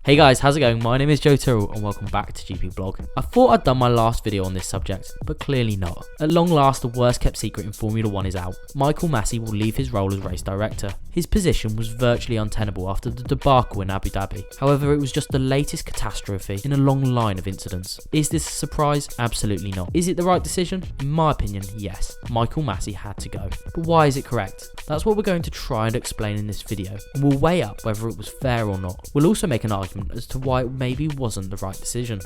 Hey guys, how's it going? My name is Joe Tyrrell and welcome back to GP Blog. I thought I'd done my last video on this subject, but clearly not. At long last, the worst kept secret in Formula 1 is out. Michael Masi will leave his role as race director. His position was virtually untenable after the debacle in Abu Dhabi. However, it was just the latest catastrophe in a long line of incidents. Is this a surprise? Absolutely not. Is it the right decision? In my opinion, yes. Michael Masi had to go. But why is it correct? That's what we're going to try and explain in this video, and we'll weigh up whether it was fair or not. We'll also make an argument as to why it maybe wasn't the right decision.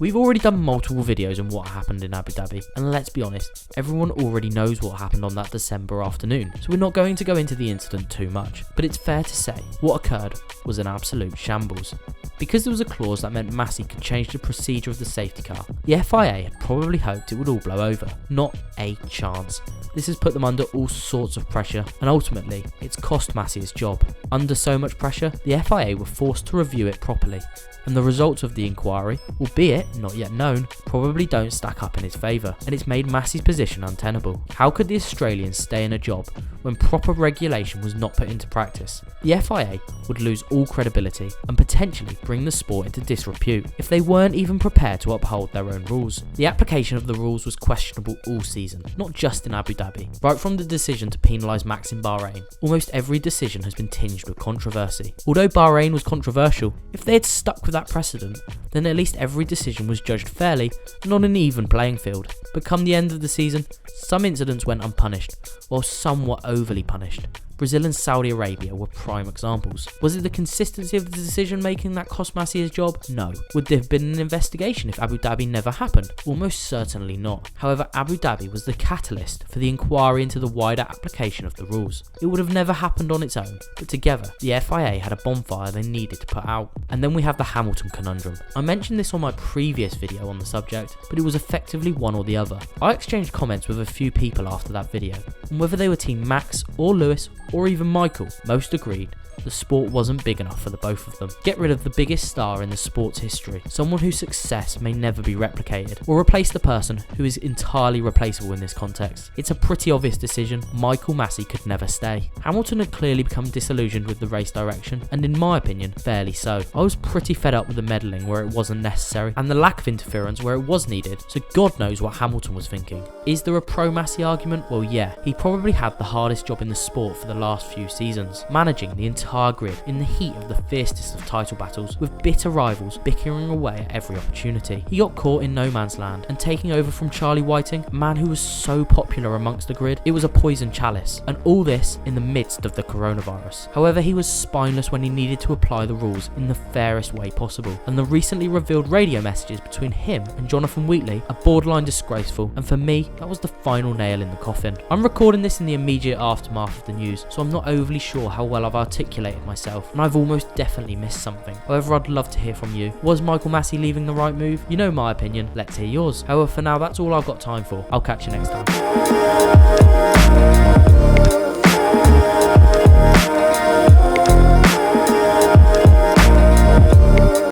We've already done multiple videos on what happened in Abu Dhabi, and let's be honest, everyone already knows what happened on that December afternoon, so we're not going to go into the incident too much, but it's fair to say what occurred was an absolute shambles. Because there was a clause that meant Masi could change the procedure of the safety car, the FIA had probably hoped it would all blow over. Not a chance. This has put them under all sorts of pressure, and ultimately, it's cost Masi his job. Under so much pressure, the FIA were forced to review it properly, and the results of the inquiry, albeit not yet known, probably don't stack up in his favour, and it's made Masi's position untenable. How could the Australians stay in a job when proper regulation was not put into practice? The FIA would lose all credibility and potentially bring the sport into disrepute if they weren't even prepared to uphold their own rules. The application of the rules was questionable all season, not just in Abu Dhabi. Right from the decision to penalise Max in Bahrain, almost every decision has been tinged with controversy. Although Bahrain was controversial, if they had stuck with that precedent, then at least every decision was judged fairly and on an even playing field. But come the end of the season, some incidents went unpunished, while some were overly punished. Brazil and Saudi Arabia were prime examples. Was it the consistency of the decision making that cost Masi his job? No. Would there have been an investigation if Abu Dhabi never happened? Almost certainly not. However, Abu Dhabi was the catalyst for the inquiry into the wider application of the rules. It would have never happened on its own, but together, the FIA had a bonfire they needed to put out. And then we have the Hamilton conundrum. I mentioned this on my previous video on the subject, but it was effectively one or the other. I exchanged comments with a few people after that video, and whether they were team Max or Lewis or even Michael, most agreed the sport wasn't big enough for the both of them. Get rid of the biggest star in the sport's history, someone whose success may never be replicated, or replace the person who is entirely replaceable in this context. It's a pretty obvious decision. Michael Masi could never stay. Hamilton had clearly become disillusioned with the race direction, and in my opinion, fairly so. I was pretty fed up with the meddling where it wasn't necessary, and the lack of interference where it was needed, so God knows what Hamilton was thinking. Is there a pro-Masi argument? Well, yeah. He probably had the hardest job in the sport for the last few seasons, managing the entire grid in the heat of the fiercest of title battles, with bitter rivals bickering away at every opportunity. He got caught in no man's land, and taking over from Charlie Whiting, a man who was so popular amongst the grid, it was a poison chalice, and all this in the midst of the coronavirus. However, he was spineless when he needed to apply the rules in the fairest way possible, and the recently revealed radio messages between him and Jonathan Wheatley are borderline disgraceful, and for me, that was the final nail in the coffin. I'm recording this in the immediate aftermath of the news, so I'm not overly sure how well I've articulated myself, and I've almost definitely missed something. However, I'd love to hear from you. Was Michael Masi leaving the right move? You know my opinion, let's hear yours. However, for now, that's all I've got time for. I'll catch you next time.